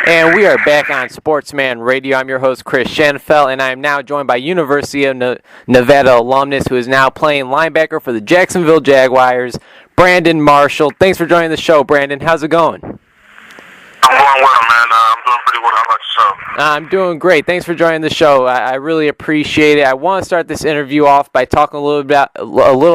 And we are back on Sportsman Radio. I'm your host, Chris Shanafel, and I am now joined by University of Nevada alumnus who is now playing linebacker for the Jacksonville Jaguars, Brandon Marshall. Thanks for joining the show, Brandon. How's it going? I'm going well, man. I'm doing pretty well. How about yourself? I'm doing great. Thanks for joining the show. I really appreciate it. I want to start this interview off by talking a little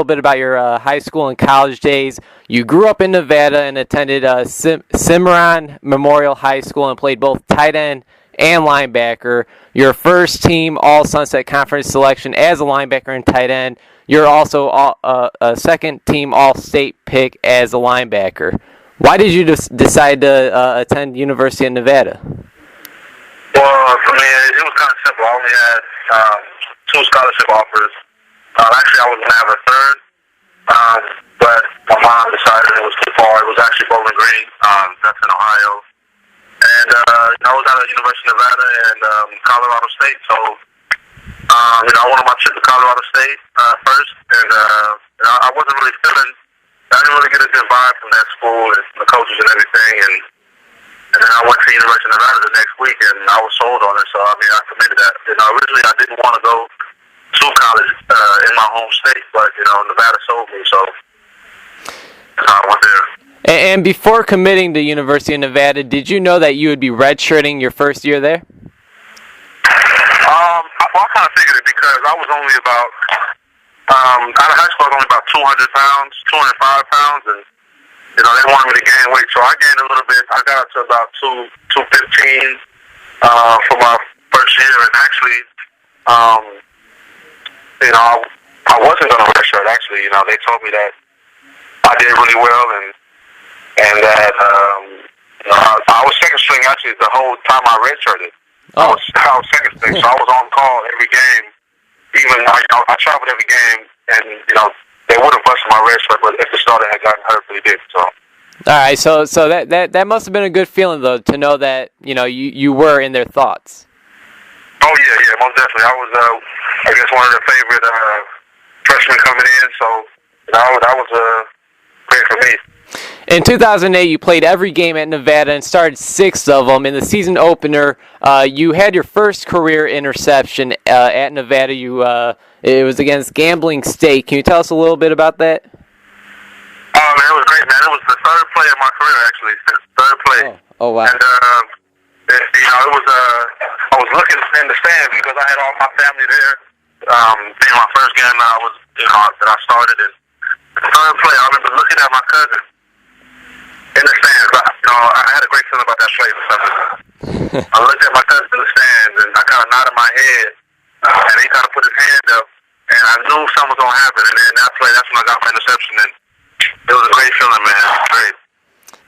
bit about your high school and college days. You grew up in Nevada and attended Cimarron Memorial High School and played both tight end and linebacker. Your first team All-Sunset Conference selection as a linebacker and tight end. You're also a second team All-State pick as a linebacker. Why did you decide to attend University of Nevada? Well, for me, it was kind of simple. I only had 2 scholarship offers. Actually, I was going to have a third, but my mom decided it was too far. It was actually Bowling Green. That's in Ohio. And I was out of University of Nevada and Colorado State. So, I wanted my trip to Colorado State first. And I wasn't really feeling... I didn't really get a good vibe from that school and the coaches and everything, and then I went to University of Nevada the next week, and I was sold on it, so I committed that. Originally I didn't want to go to college in my home state, but, Nevada sold me, so I went there. And before committing to University of Nevada, did you know that you would be redshirting your first year there? I kind of figured it because I was only about... out of high school, I was only about 200 pounds, 205 pounds, and, they wanted me to gain weight. So I gained a little bit. I got up to about 215 for my first year. And actually, I wasn't going to redshirt, actually. They told me that I did really well and that, I was second string, actually, the whole time I redshirted. Oh. I was second string, so I was on call every game. Even I traveled every game, and they would have busted my red shirt, but if the starter had gotten hurt, they did. So. All right, so that must have been a good feeling though to know that you were in their thoughts. Oh yeah, most definitely. I was I guess one of the favorite freshmen coming in, so that was great for me. In 2008, you played every game at Nevada and started 6 of them. In the season opener, you had your first career interception at Nevada. It was against Gambling State. Can you tell us a little bit about that? Oh, man, it was great, man. It was the third play of my career, actually. The third play. Oh wow. And, it was, I was looking in the stands because I had all my family there. Being my first game that I started. And the third play, I remember looking at my cousin in the stands. I had a great feeling about that play for some reason. I looked at my cousin in the stands, and I kind of nodded my head, and he kind of put his hand up, and I knew something was going to happen. And then that play, that's when I got my interception, and it was a great feeling, man. It was great.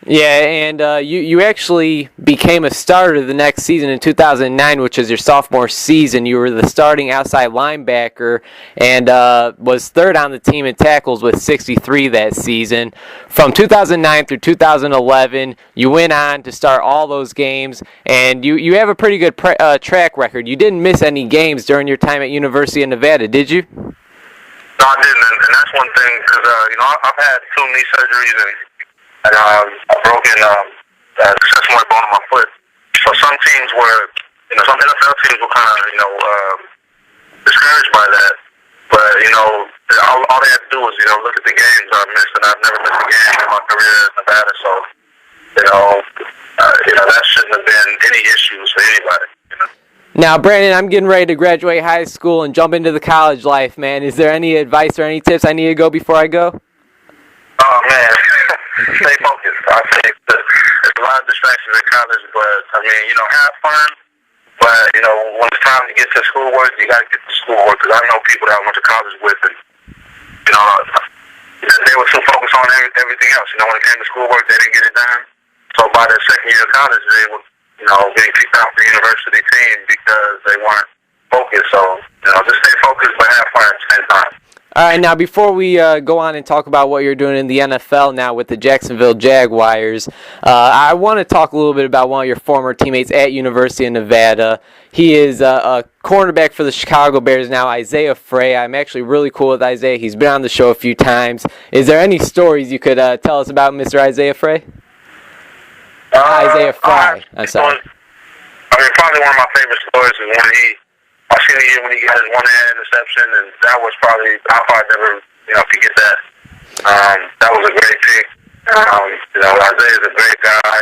Yeah, and you actually became a starter the next season in 2009, which is your sophomore season. You were the starting outside linebacker and was third on the team in tackles with 63 that season. From 2009 through 2011, you went on to start all those games, and you have a pretty good track record. You didn't miss any games during your time at University of Nevada, did you? No, I didn't, and that's one thing, because I've had 2 knee surgeries, and I've broken sesamoid bone in my foot. So some teams were, some NFL teams were kind of, discouraged by that. But, all they had to do was, look at the games I missed, and I've never missed a game in my career in Nevada. So, that shouldn't have been any issues for anybody. Now, Brandon, I'm getting ready to graduate high school and jump into the college life, man. Is there any advice or any tips I need to go before I go? Oh, man. Stay focused. I think there's a lot of distractions in college, but, have fun. But, when it's time to get to schoolwork, you got to get to schoolwork. Because I know people that I went to college with, and, they were so focused on everything else. When it came to schoolwork, they didn't get it done. So by their second year of college, they were, getting kicked out the university team because they weren't focused. So, just stay focused, but have fun at the same time. All right, now before we go on and talk about what you're doing in the NFL now with the Jacksonville Jaguars, I want to talk a little bit about one of your former teammates at University of Nevada. He is a cornerback for the Chicago Bears now, Isaiah Frey. I'm actually really cool with Isaiah. He's been on the show a few times. Is there any stories you could tell us about Mr. Isaiah Frey? Isaiah Fry. I'm sorry. I mean, probably one of my favorite stories is when my senior year when he got his one-hand interception, and that was I'll probably never, forget that. That was a great pick. Isaiah's a great guy,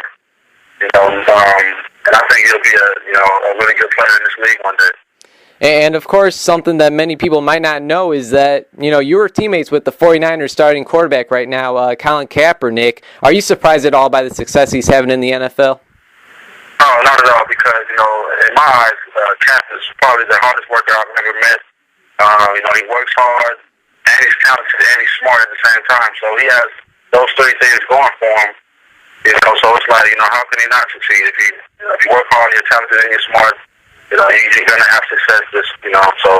and I think he'll be a really good player in this league one day. And, of course, something that many people might not know is that, you were teammates with the 49ers starting quarterback right now, Colin Kaepernick. Are you surprised at all by the success he's having in the NFL? No, not at all, because, in my eyes, Cap is probably the hardest worker I've ever met. He works hard, and he's talented, and he's smart at the same time. So he has those three things going for him. So it's like, how can he not succeed? If you work hard, you're talented, and you're smart, you're going to have success. So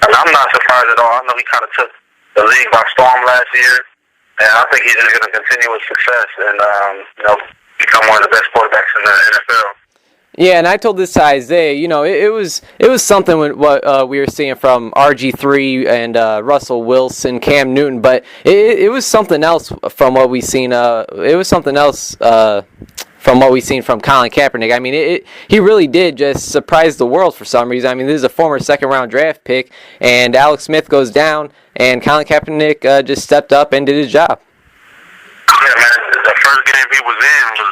and I'm not surprised at all. I know he kind of took the league by storm last year, and I think he's just going to continue with success and, become one of the best quarterbacks in the NFL. Yeah, and I told this to Isaiah. It was something with what we were seeing from RG3 and Russell Wilson, Cam Newton, but it was something else from what we seen. It was something else from what we've seen from Colin Kaepernick. I mean, he really did just surprise the world for some reason. I mean, this is a former second-round draft pick, and Alex Smith goes down, and Colin Kaepernick just stepped up and did his job. Yeah, man, the first game he was in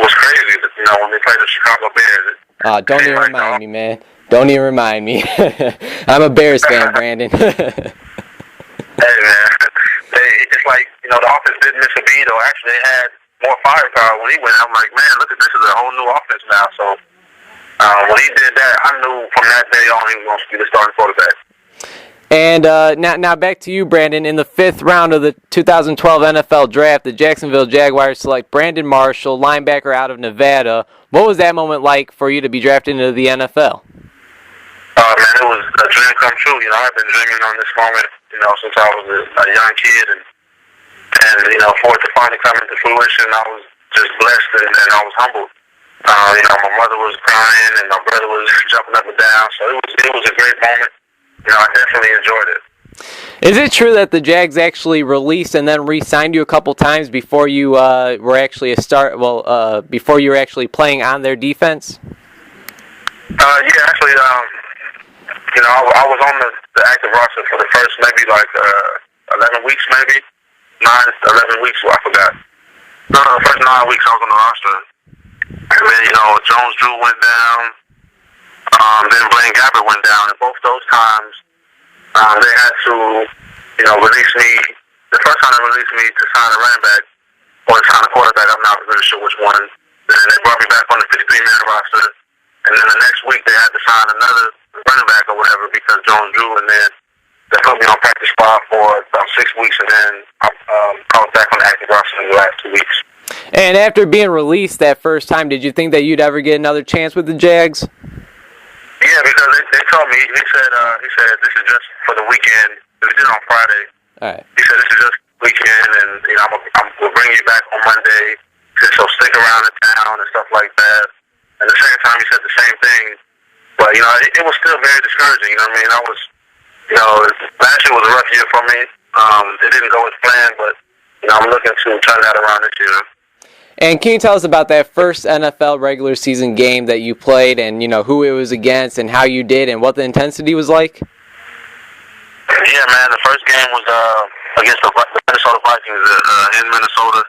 was crazy, when they played the Chicago Bears. Don't even remind me, man. Don't even remind me. I'm a Bears fan, Brandon. Hey, man. It's like, the offense didn't miss a beat, or actually they had more firepower when he went. I'm like, man, look at this is a whole new offense now. So when he did that, I knew from that day on he was going to be the starting quarterback. And now back to you, Brandon. In the 5th round of the 2012 NFL Draft, the Jacksonville Jaguars select Brandon Marshall, linebacker out of Nevada. What was that moment like for you to be drafted into the NFL? Man, it was a dream come true. I've been dreaming on this moment, since I was a young kid, and for it to finally come into fruition, I was just blessed and I was humbled. My mother was crying and my brother was jumping up and down, so it was a great moment. I definitely enjoyed it. Is it true that the Jags actually released and then re-signed you a couple times before you were actually before you were actually playing on their defense? Yeah, actually, I was on the active roster for the first maybe 11 weeks, maybe 11 weeks. I forgot. No, the first 9 weeks I was on the roster, and then Jones Drew went down. Then Blaine Gabbert went down, and both those times they had to, release me. The first time they released me to sign a running back or to sign a quarterback, I'm not really sure which one. Then they brought me back on the 53-man roster, and then the next week they had to sign another running back or whatever because Jones Drew, and then they put me on practice squad for about 6 weeks, and then I was back on the active roster in the last 2 weeks. And after being released that first time, did you think that you'd ever get another chance with the Jags? Yeah, because they told me, he said this is just for the weekend. We did it on Friday. All right. He said this is just weekend, and we'll bring you back on Monday, so stick around in town and stuff like that. And the second time he said the same thing, but it was still very discouraging. I was, last year was a rough year for me. It didn't go as planned, but I'm looking to turn that around this year. And can you tell us about that first NFL regular season game that you played and, who it was against and how you did and what the intensity was like? Yeah, man, the first game was against the Minnesota Vikings in Minnesota.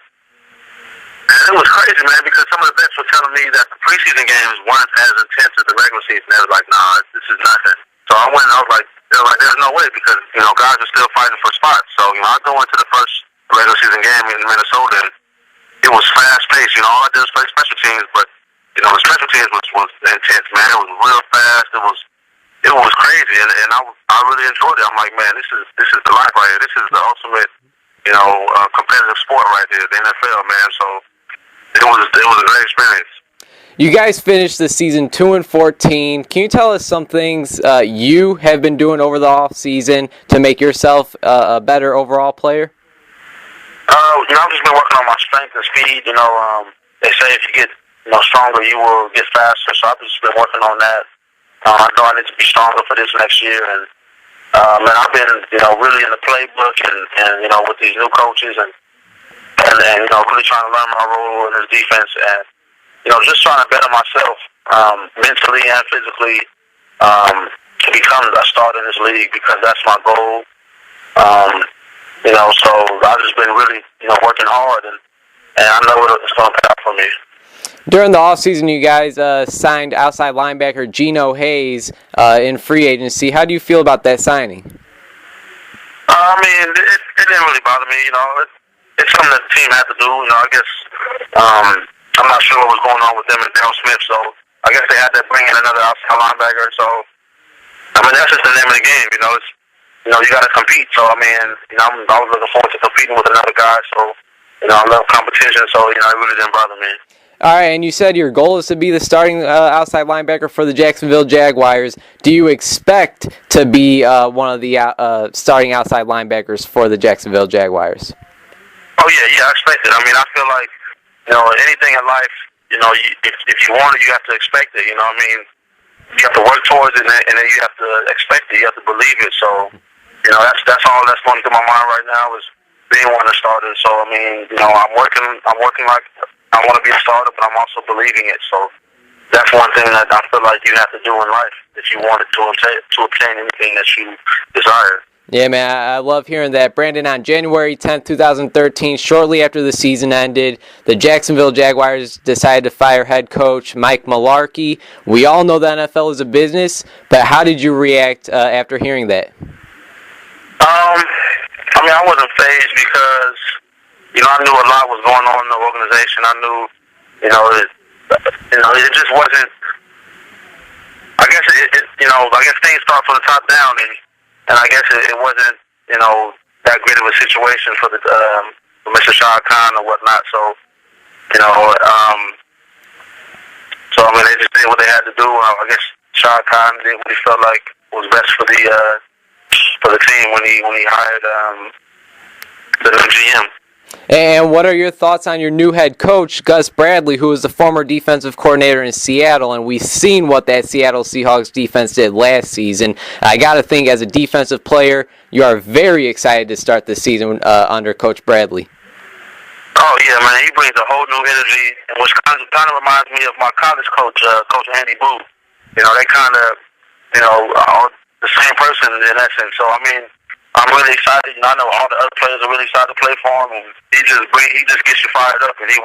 And it was crazy, man, because some of the vets were telling me that the preseason games weren't as intense as the regular season. They were like, nah, this is nothing. So I went and I was like, there's no way because, guys are still fighting for spots. So, I go into the first regular season game in Minnesota and it was fast-paced. All I did was play special teams, but, the special teams was intense, man. It was real fast. It was crazy, and I really enjoyed it. I'm like, man, this is the life right here. This is the ultimate, competitive sport right here, the NFL, man. So it was a great experience. You guys finished the season 2-14. Can you tell us some things you have been doing over the off season to make yourself a better overall player? I've just been working on my strength and speed. They say if you get stronger, you will get faster. So I've just been working on that. I know I need to be stronger for this next year, and I've been really in the playbook and with these new coaches and and really trying to learn my role in this defense, and just trying to better myself mentally and physically to become a starter in this league, because that's my goal. So I've just been really working hard, and I know it's going to pay off for me. During the offseason, you guys signed outside linebacker Geno Hayes in free agency. How do you feel about that signing? It didn't really bother me. It's something that the team had to do. I guess I'm not sure what was going on with them and Dale Smith, so I guess they had to bring in another outside linebacker. So that's just the name of the game. It's you got to compete. So I was looking forward to competing with another guy. So I love competition. So it really didn't bother me. All right, and you said your goal is to be the starting outside linebacker for the Jacksonville Jaguars. Do you expect to be one of the starting outside linebackers for the Jacksonville Jaguars? Oh, yeah, I expect it. I feel like, anything in life, if you want it, you have to expect it, You have to work towards it, and then you have to expect it. You have to believe it. So, that's all that's going through my mind right now is being one of the starters. So, I'm working like I want to be a starter, but I'm also believing it. So that's one thing that I feel like you have to do in life if you want to obtain anything that you desire. Yeah, man, I love hearing that. Brandon, on January 10th, 2013, shortly after the season ended, the Jacksonville Jaguars decided to fire head coach Mike Mularkey. We all know the NFL is a business, but how did you react after hearing that? I wasn't fazed because I knew a lot was going on in the organization. I knew, it just wasn't. I guess things start from the top down, and I guess it wasn't, that great of a situation for Mr. Shah Khan or whatnot. So, they just did what they had to do. I guess Shah Khan did what he felt like was best for the team when he hired the new GM. And what are your thoughts on your new head coach, Gus Bradley, who is the former defensive coordinator in Seattle, and we've seen what that Seattle Seahawks defense did last season. I got to think, as a defensive player, you are very excited to start the season under Coach Bradley. Oh, yeah, man. He brings a whole new energy, which kind of reminds me of my college coach, Coach Andy Boo. They kind of, are the same person in essence. So, I'm really excited. I know all the other players are really excited to play for him, and he just gets you fired up, and he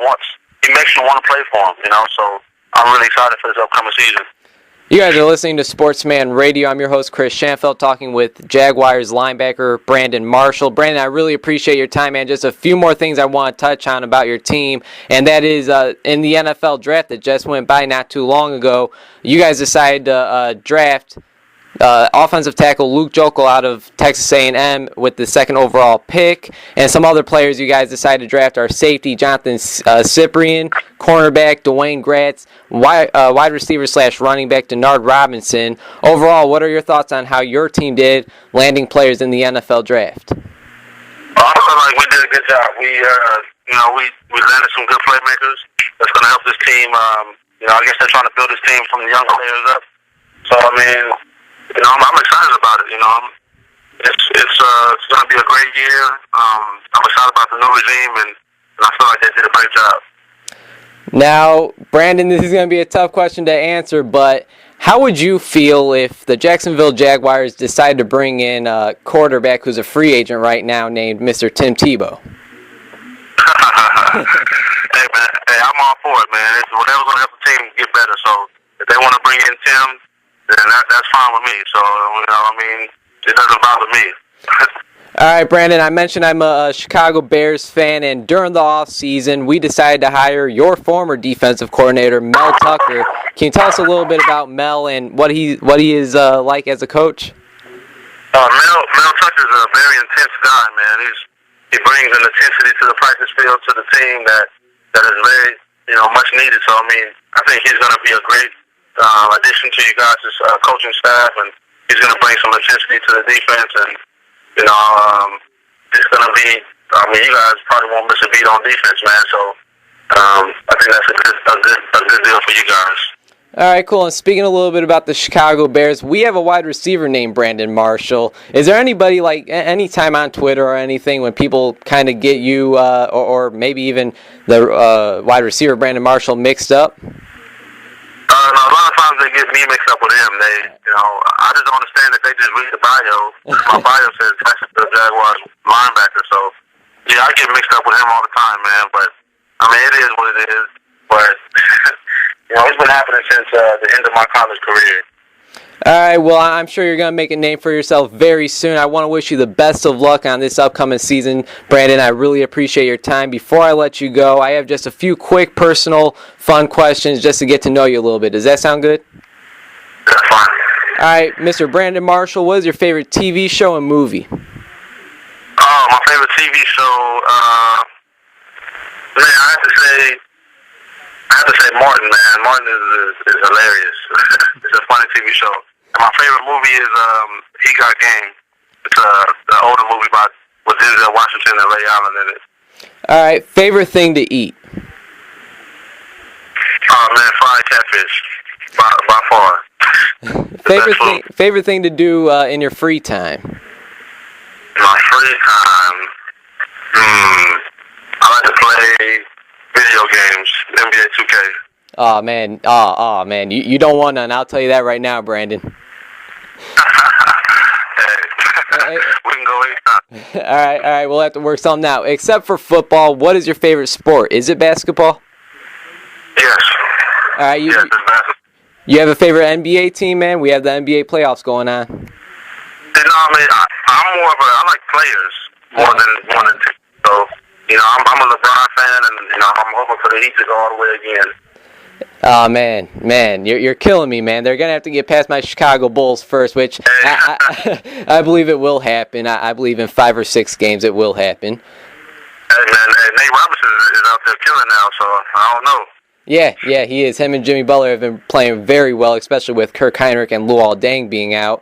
makes you want to play for him. So I'm really excited for this upcoming season. You guys are listening to Sportsman Radio. I'm your host, Chris Schanfeld, talking with Jaguars linebacker Brandon Marshall. Brandon, I really appreciate your time, man. Just a few more things I want to touch on about your team, and that is in the NFL draft that just went by not too long ago, you guys decided to draft offensive tackle Luke Joeckel out of Texas A&M with the second overall pick, and some other players you guys decided to draft are safety Jonathan Cyprien, cornerback Dwayne Gratz, wide receiver / running back Denard Robinson. Overall, what are your thoughts on how your team did landing players in the NFL draft? I feel like we did a good job. We landed some good playmakers that's going to help this team. I guess they're trying to build this team from the young players up. So I'm excited about it. It's going to be a great year. I'm excited about the new regime, and I feel like they did a great job. Now, Brandon, this is going to be a tough question to answer, but how would you feel if the Jacksonville Jaguars decided to bring in a quarterback who's a free agent right now named Mr. Tim Tebow? Hey, man, I'm all for it, man. It's whatever's going to help the team get better. So if they want to bring in Tim, then that's fine with me. So, it doesn't bother me. All right, Brandon, I mentioned I'm a Chicago Bears fan, and during the offseason, we decided to hire your former defensive coordinator, Mel Tucker. Can you tell us a little bit about Mel and what he is like as a coach? Mel Tucker's a very intense guy, man. He brings an intensity to the practice field, to the team that is very, much needed. So, I think he's going to be a great addition to you guys' coaching staff, and he's going to bring some intensity to the defense, and it's going to be, you guys probably won't miss a beat on defense, man. So I think that's a good deal for you guys. All right, cool. And speaking a little bit about the Chicago Bears, we have a wide receiver named Brandon Marshall. Is there anybody, like, any time on Twitter or anything when people kind of get you or maybe even the wide receiver Brandon Marshall mixed up? No, a lot of times they get me mixed up with him. I just don't understand that they just read the bio. My bio says Jacksonville Jaguars linebacker, so yeah, I get mixed up with him all the time, man. But I mean, it is what it is. But it's been happening since the end of my college career. All right, well, I'm sure you're going to make a name for yourself very soon. I want to wish you the best of luck on this upcoming season. Brandon, I really appreciate your time. Before I let you go, I have just a few quick, personal, fun questions just to get to know you a little bit. Does that sound good? That's fine. All right, Mr. Brandon Marshall, what is your favorite TV show and movie? Oh, my favorite TV show, man, I have to say Martin, man. Martin is hilarious. It's a funny TV show. And my favorite movie is He Got Game. It's an older movie with Denzel Washington and Ray Allen in it. All right, favorite thing to eat? Oh, man, fried catfish, by far. Favorite thing to do in your free time? My free time, I like to play video games, NBA 2K. Oh man, you don't want none. I'll tell you that right now, Brandon. Hey, we can go anytime. All right, we'll have to work something out. Except for football, what is your favorite sport? Is it basketball? Yes. All right, yes, it's basketball. You have a favorite NBA team, man? We have the NBA playoffs going on. I'm more of I like players more than teams. So, I'm a LeBron fan, and I'm hoping for the Heat to go all the way again. Oh man, you're killing me, man. They're gonna have to get past my Chicago Bulls first, which I believe it will happen. I believe in 5 or 6 games it will happen. Hey man, Nate Robinson is out there killing now, so I don't know. Yeah, he is. Him and Jimmy Butler have been playing very well, especially with Kirk Heinrich and Luol Deng being out.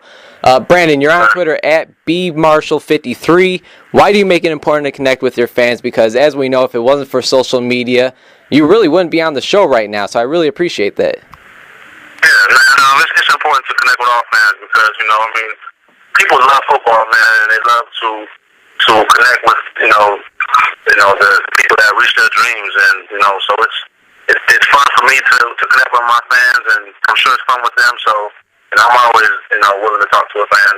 Brandon, you're on Twitter at bmarshall53. Why do you make it important to connect with your fans? Because as we know, if it wasn't for social media, you really wouldn't be on the show right now. So I really appreciate that. Yeah, it's important to connect with all fans because people love football, man, and they love to connect with the people that reach their dreams, and so it's fun for me to connect with my fans, and I'm sure it's fun with them. So. And I'm always, willing to talk to a fan.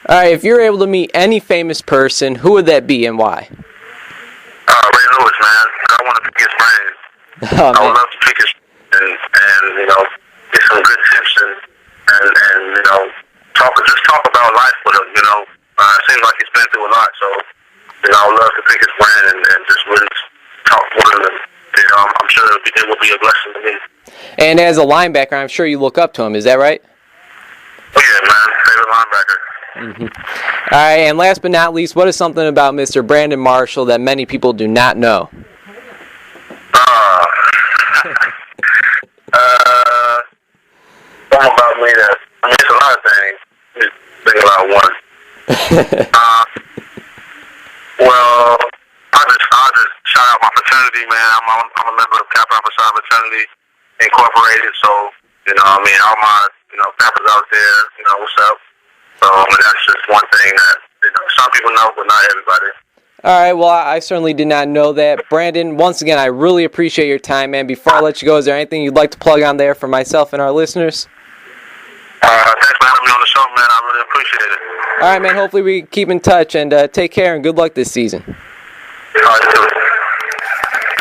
All right, if you're able to meet any famous person, who would that be and why? Ray Lewis, man. I want to pick his brain. I would love to pick his and get some good tips and talk about life with him. It seems like he's been through a lot, so I would love to pick his brain and just really talk with him. And, I'm sure it will be a blessing to me. And as a linebacker, I'm sure you look up to him. Is that right? Oh, yeah, man. Favorite linebacker. Mm-hmm. All right, and last but not least, what is something about Mr. Brandon Marshall that many people do not know? Something about me that, it's a lot of things. Just think about one. Well, I'll just shout out my fraternity, man. I'm a member of Kappa Alpha Psi Fraternity Incorporated, so, all my, Kappas out there, what's up? So, that's just one thing that, some people know, but not everybody. All right, well, I certainly did not know that. Brandon, once again, I really appreciate your time, man. Before I let you go, is there anything you'd like to plug on there for myself and our listeners? Thanks for having me on the show, man. I really appreciate it. All right, man, hopefully we keep in touch, and take care and good luck this season. All right,